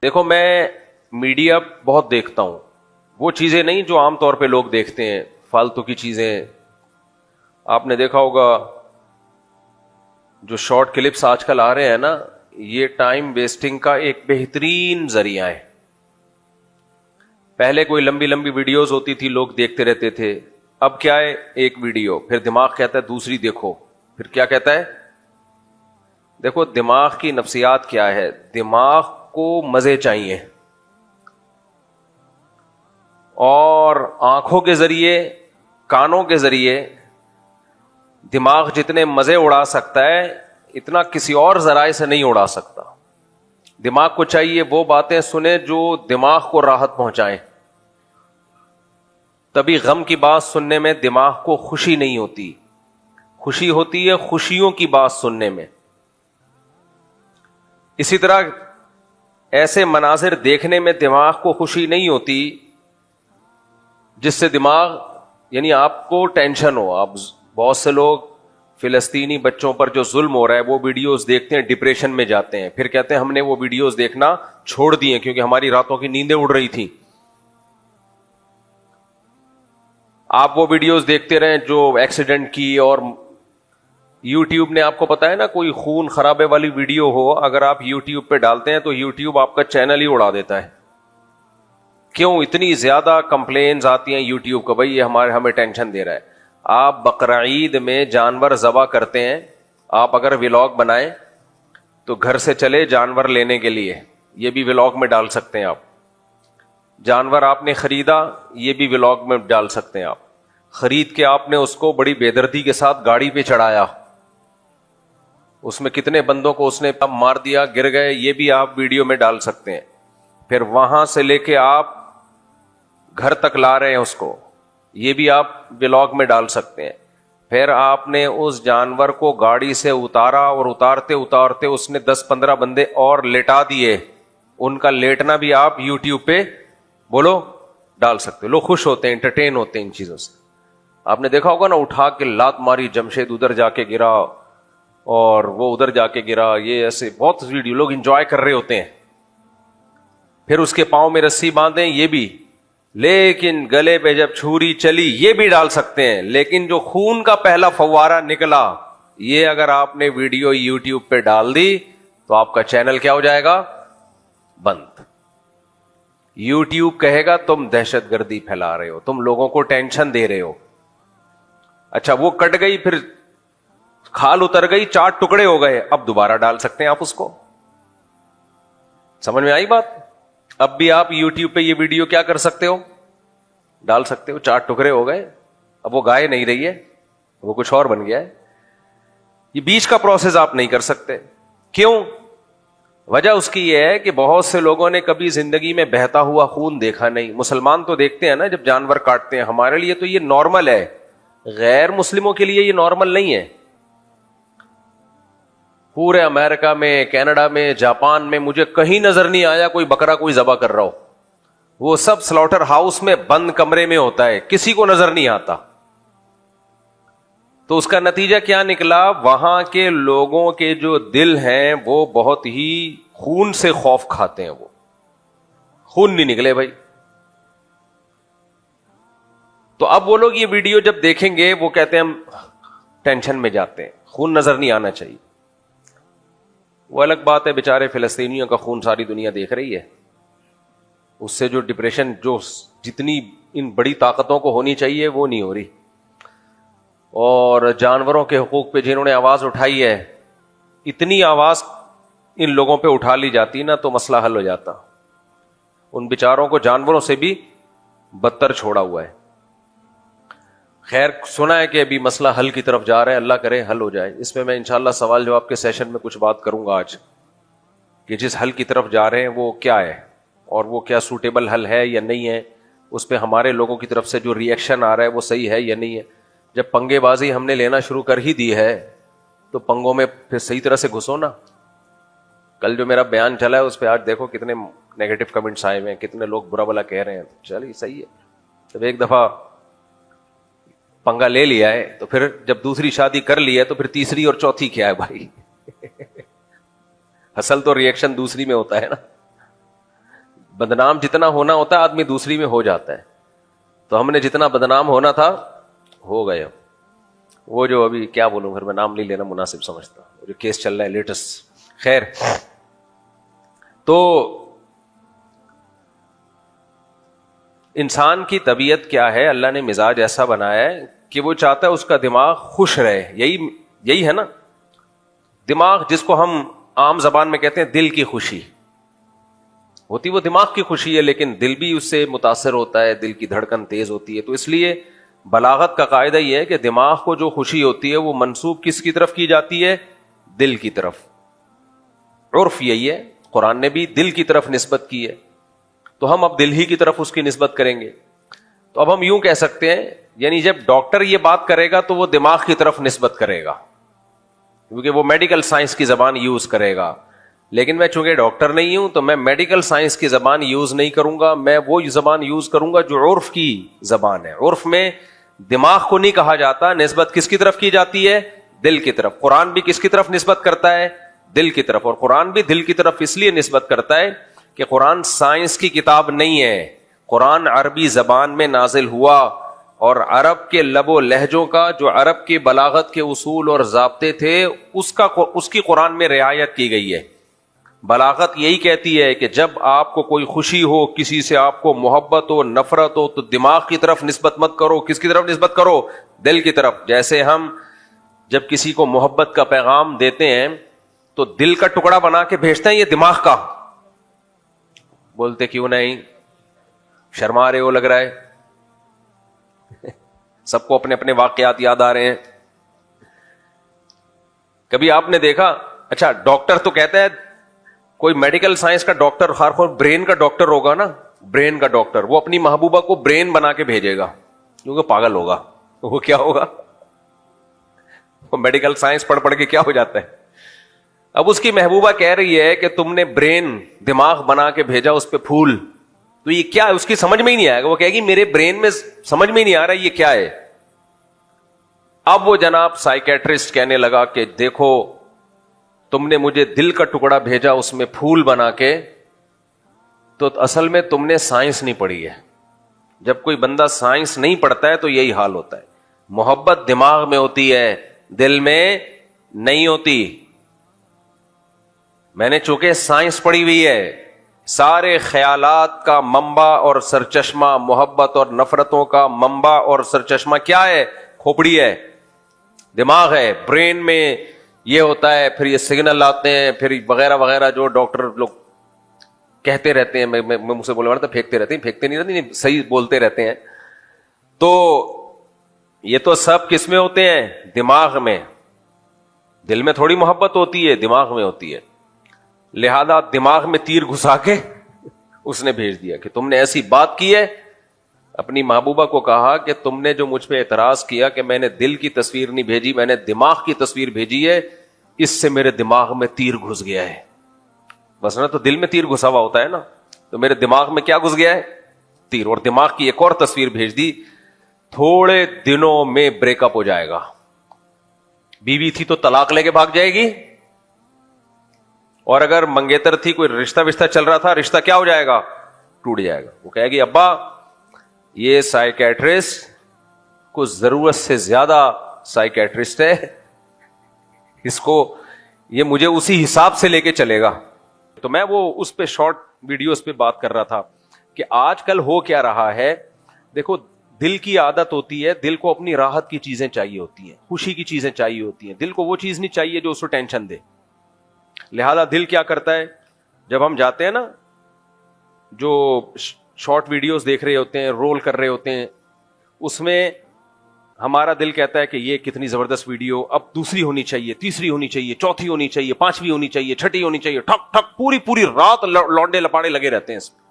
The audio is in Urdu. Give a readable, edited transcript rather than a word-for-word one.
دیکھو میں میڈیا بہت دیکھتا ہوں، وہ چیزیں نہیں جو عام طور پہ لوگ دیکھتے ہیں، فالتو کی چیزیں. آپ نے دیکھا ہوگا جو شارٹ کلپس آج کل آ رہے ہیں نا، یہ ٹائم ویسٹنگ کا ایک بہترین ذریعہ ہے. پہلے کوئی لمبی لمبی ویڈیوز ہوتی تھی، لوگ دیکھتے رہتے تھے. اب کیا ہے، ایک ویڈیو، پھر دماغ کہتا ہے دوسری دیکھو، پھر کیا کہتا ہے. دیکھو دماغ کی نفسیات کیا ہے، دماغ کو مزے چاہیے، اور آنکھوں کے ذریعے، کانوں کے ذریعے دماغ جتنے مزے اڑا سکتا ہے اتنا کسی اور ذرائع سے نہیں اڑا سکتا. دماغ کو چاہیے وہ باتیں سنے جو دماغ کو راحت پہنچائیں. تبھی غم کی بات سننے میں دماغ کو خوشی نہیں ہوتی، خوشی ہوتی ہے خوشیوں کی بات سننے میں. اسی طرح ایسے مناظر دیکھنے میں دماغ کو خوشی نہیں ہوتی جس سے دماغ، یعنی آپ کو ٹینشن ہو. آپ بہت سے لوگ فلسطینی بچوں پر جو ظلم ہو رہا ہے وہ ویڈیوز دیکھتے ہیں، ڈپریشن میں جاتے ہیں، پھر کہتے ہیں ہم نے وہ ویڈیوز دیکھنا چھوڑ دیے کیونکہ ہماری راتوں کی نیندیں اڑ رہی تھیں. آپ وہ ویڈیوز دیکھتے رہیں جو ایکسیڈنٹ کی، اور یوٹیوب نے آپ کو پتا ہے نا، کوئی خون خرابے والی ویڈیو ہو اگر آپ یوٹیوب پہ ڈالتے ہیں تو یوٹیوب آپ کا چینل ہی اڑا دیتا ہے. کیوں اتنی زیادہ کمپلینز آتی ہیں یوٹیوب کو، بھائی یہ ہمیں ٹینشن دے رہا ہے. آپ بقرعید میں جانور ذبح کرتے ہیں، آپ اگر ولاگ بنائیں تو گھر سے چلے جانور لینے کے لیے، یہ بھی ولاگ میں ڈال سکتے ہیں آپ. جانور آپ نے خریدا، یہ بھی ولاگ میں ڈال سکتے ہیں آپ. خرید کے آپ نے اس کو بڑی بے دردی کے ساتھ گاڑی پہ چڑھایا، اس میں کتنے بندوں کو اس نے مار دیا، گر گئے، یہ بھی آپ ویڈیو میں ڈال سکتے ہیں. پھر وہاں سے لے کے آپ گھر تک لا رہے ہیں اس کو، یہ بھی آپ ولاگ میں ڈال سکتے ہیں. پھر آپ نے اس جانور کو گاڑی سے اتارا، اور اتارتے اتارتے اس نے 10-15 بندے اور لیٹا دیے، ان کا لیٹنا بھی آپ یوٹیوب پہ بولو ڈال سکتے. لوگ خوش ہوتے ہیں، انٹرٹین ہوتے ہیں ان چیزوں سے. آپ نے دیکھا ہوگا نا، اٹھا کے لات ماری، جمشید ادھر جا کے گرا اور وہ ادھر جا کے گرا، یہ ایسے بہت ویڈیو لوگ انجوائے کر رہے ہوتے ہیں. پھر اس کے پاؤں میں رسی باندھیں، یہ بھی. لیکن گلے پہ جب چھری چلی، یہ بھی ڈال سکتے ہیں. لیکن جو خون کا پہلا فوارہ نکلا، یہ اگر آپ نے ویڈیو یوٹیوب پہ ڈال دی تو آپ کا چینل کیا ہو جائے گا، بند. یوٹیوب کہے گا تم دہشت گردی پھیلا رہے ہو، تم لوگوں کو ٹینشن دے رہے ہو. اچھا وہ کٹ گئی، پھر کھال اتر گئی، 4 ٹکڑے ہو گئے، اب دوبارہ ڈال سکتے ہیں آپ اس کو. سمجھ میں آئی بات؟ اب بھی آپ یوٹیوب پہ یہ ویڈیو کیا کر سکتے ہو، ڈال سکتے ہو. 4 ٹکڑے ہو گئے، اب وہ گائے نہیں رہی ہے، وہ کچھ اور بن گیا ہے. یہ بیچ کا پروسیس آپ نہیں کر سکتے. کیوں؟ وجہ اس کی یہ ہے کہ بہت سے لوگوں نے کبھی زندگی میں بہتا ہوا خون دیکھا نہیں. مسلمان تو دیکھتے ہیں نا جب جانور کاٹتے ہیں، ہمارے لیے تو یہ نارمل ہے، غیر مسلموں کے لیے یہ نارمل نہیں ہے. پورے امریکہ میں، کینیڈا میں، جاپان میں مجھے کہیں نظر نہیں آیا کوئی بکرا کوئی ذبح کر رہا ہو. وہ سب سلاٹر ہاؤس میں بند کمرے میں ہوتا ہے، کسی کو نظر نہیں آتا. تو اس کا نتیجہ کیا نکلا، وہاں کے لوگوں کے جو دل ہیں وہ بہت ہی خون سے خوف کھاتے ہیں. وہ خون نہیں نکلے بھائی. تو اب وہ لوگ یہ ویڈیو جب دیکھیں گے وہ کہتے ہیں ہم ٹینشن میں جاتے ہیں، خون نظر نہیں آنا چاہیے. وہ الگ بات ہے، بیچارے فلسطینیوں کا خون ساری دنیا دیکھ رہی ہے، اس سے جو ڈپریشن جو جتنی ان بڑی طاقتوں کو ہونی چاہیے وہ نہیں ہو رہی. اور جانوروں کے حقوق پہ جنہوں نے آواز اٹھائی ہے، اتنی آواز ان لوگوں پہ اٹھا لی جاتی نا تو مسئلہ حل ہو جاتا. ان بیچاروں کو جانوروں سے بھی بدتر چھوڑا ہوا ہے. خیر سنا ہے کہ ابھی مسئلہ حل کی طرف جا رہا ہے، اللہ کرے حل ہو جائے. اس میں انشاءاللہ سوال جواب کے سیشن میں کچھ بات کروں گا آج، کہ جس حل کی طرف جا رہے ہیں وہ کیا ہے، اور وہ کیا سوٹیبل حل ہے یا نہیں ہے. اس پہ ہمارے لوگوں کی طرف سے جو ری ایکشن آ رہا ہے وہ صحیح ہے یا نہیں ہے. جب پنگے بازی ہم نے لینا شروع کر ہی دی ہے تو پنگوں میں پھر صحیح طرح سے گھسو نا. کل جو میرا بیان چلا ہے اس پہ آج دیکھو کتنے نیگیٹو کمنٹس آئے ہوئے ہیں، کتنے لوگ برا بلا کہہ رہے ہیں. چلیے صحیح ہے، جب ایک دفعہ پنگا لے لیا ہے تو پھر جب دوسری شادی کر لی ہے تو پھر تیسری اور چوتھی کیا ہے بھائی. اصل تو ری ایکشن دوسری میں ہوتا ہے نا. بدنام جتنا ہونا ہوتا ہے آدمی دوسری میں ہو جاتا ہے. تو ہم نے جتنا بدنام ہونا تھا ہو گئے. وہ جو ابھی کیا بولوں پھر میں نام نہیں لینا مناسب سمجھتا, جو کیس چل رہا ہے لیٹسٹ. خیر, تو انسان کی طبیعت کیا ہے, اللہ نے مزاج ایسا بنایا ہے کہ وہ چاہتا ہے اس کا دماغ خوش رہے. یہی ہے نا دماغ, جس کو ہم عام زبان میں کہتے ہیں دل کی خوشی ہوتی, وہ دماغ کی خوشی ہے, لیکن دل بھی اس سے متاثر ہوتا ہے, دل کی دھڑکن تیز ہوتی ہے. تو اس لیے بلاغت کا قاعدہ یہ ہے کہ دماغ کو جو خوشی ہوتی ہے وہ منسوب کس کی طرف کی جاتی ہے؟ دل کی طرف. عرف یہی ہے, قرآن نے بھی دل کی طرف نسبت کی ہے, تو ہم اب دل ہی کی طرف اس کی نسبت کریں گے. تو اب ہم یوں کہہ سکتے ہیں, یعنی جب ڈاکٹر یہ بات کرے گا تو وہ دماغ کی طرف نسبت کرے گا, کیونکہ وہ میڈیکل سائنس کی زبان یوز کرے گا. لیکن میں چونکہ ڈاکٹر نہیں ہوں تو میں میڈیکل سائنس کی زبان یوز نہیں کروں گا, میں وہ زبان یوز کروں گا جو عرف کی زبان ہے. عرف میں دماغ کو نہیں کہا جاتا, نسبت کس کی طرف کی جاتی ہے؟ دل کی طرف. قرآن بھی کس کی طرف نسبت کرتا ہے؟ دل کی طرف. اور قرآن بھی دل کی طرف اس لیے نسبت کرتا ہے کہ قرآن سائنس کی کتاب نہیں ہے, قرآن عربی زبان میں نازل ہوا, اور عرب کے لب و لہجوں کا, جو عرب کی بلاغت کے اصول اور ضابطے تھے, اس کی قرآن میں رعایت کی گئی ہے. بلاغت یہی کہتی ہے کہ جب آپ کو کوئی خوشی ہو, کسی سے آپ کو محبت ہو, نفرت ہو, تو دماغ کی طرف نسبت مت کرو. کس کی طرف نسبت کرو؟ دل کی طرف. جیسے ہم جب کسی کو محبت کا پیغام دیتے ہیں تو دل کا ٹکڑا بنا کے بھیجتے ہیں, یہ دماغ کا. بولتے کیوں نہیں, شرما رہے ہو لگ رہا ہے. سب کو اپنے اپنے واقعات یاد آ رہے ہیں. کبھی آپ نے دیکھا, اچھا ڈاکٹر تو کہتا ہے, کوئی میڈیکل سائنس کا ڈاکٹر, خاص طور برین کا ڈاکٹر ہوگا نا, برین کا ڈاکٹر, وہ اپنی محبوبہ کو برین بنا کے بھیجے گا, کیونکہ پاگل ہوگا. وہ کیا ہوگا, وہ میڈیکل سائنس پڑھ پڑھ کے کیا ہو جاتا ہے. اب اس کی محبوبہ کہہ رہی ہے کہ تم نے برین, دماغ بنا کے بھیجا, اس پہ پھول, تو یہ کیا ہے؟ اس کی سمجھ میں ہی نہیں آئے گا. وہ کہے گی میرے برین میں سمجھ میں ہی نہیں آ رہا یہ کیا ہے. اب وہ جناب سائیکیٹرسٹ کہنے لگا کہ دیکھو تم نے مجھے دل کا ٹکڑا بھیجا اس میں پھول بنا کے, تو اصل میں تم نے سائنس نہیں پڑھی ہے. جب کوئی بندہ سائنس نہیں پڑھتا ہے تو یہی حال ہوتا ہے. محبت دماغ میں ہوتی ہے, دل میں نہیں ہوتی. میں نے چونکہ سائنس پڑھی ہوئی ہے, سارے خیالات کا منبع اور سرچشمہ, محبت اور نفرتوں کا منبع اور سرچشمہ کیا ہے؟ کھوپڑی ہے, دماغ ہے. برین میں یہ ہوتا ہے, پھر یہ سگنل آتے ہیں, پھر وغیرہ وغیرہ جو ڈاکٹر لوگ کہتے رہتے ہیں. میں مجھ سے بولنے والا تھا, پھینکتے رہتے ہیں, پھینکتے نہیں رہتے, صحیح بولتے رہتے ہیں. تو یہ تو سب کس میں ہوتے ہیں؟ دماغ میں. دل میں تھوڑی محبت ہوتی ہے, دماغ میں ہوتی ہے. لہذا دماغ میں تیر گھسا کے اس نے بھیج دیا کہ تم نے ایسی بات کی ہے. اپنی محبوبہ کو کہا کہ تم نے جو مجھ پہ اعتراض کیا کہ میں نے دل کی تصویر نہیں بھیجی, میں نے دماغ کی تصویر بھیجی ہے, اس سے میرے دماغ میں تیر گھس گیا ہے. بس نا, تو دل میں تیر گھسا ہوا ہوتا ہے نا, تو میرے دماغ میں کیا گھس گیا ہے؟ تیر. اور دماغ کی ایک اور تصویر بھیج دی, تھوڑے دنوں میں بریک اپ ہو جائے گا. بیوی تھی تو طلاق لے کے بھاگ جائے گی, اور اگر منگیتر تھی, کوئی رشتہ چل رہا تھا, رشتہ کیا ہو جائے گا؟ ٹوٹ جائے گا. وہ کہے گی ابا یہ سائیکیٹرسٹ کو ضرورت سے زیادہ سائیکیٹرسٹ ہے, اس کو یہ مجھے اسی حساب سے لے کے چلے گا. تو میں وہ اس پہ شارٹ ویڈیوز پہ بات کر رہا تھا کہ آج کل ہو کیا رہا ہے. دیکھو دل کی عادت ہوتی ہے, دل کو اپنی راحت کی چیزیں چاہیے ہوتی ہیں, خوشی کی چیزیں چاہیے ہوتی ہیں. دل کو وہ چیز نہیں چاہیے جو اس کو ٹینشن دے. لہذا دل کیا کرتا ہے, جب ہم جاتے ہیں نا, جو شارٹ ویڈیوز دیکھ رہے ہوتے ہیں, رول کر رہے ہوتے ہیں, اس میں ہمارا دل کہتا ہے کہ یہ کتنی زبردست ویڈیو, اب دوسری ہونی چاہیے, تیسری ہونی چاہیے, چوتھی ہونی چاہیے, پانچویں ہونی چاہیے, چھٹی ہونی چاہیے. ٹھک ٹھک پوری رات لونڈے لپاڑے لگے رہتے ہیں اس میں.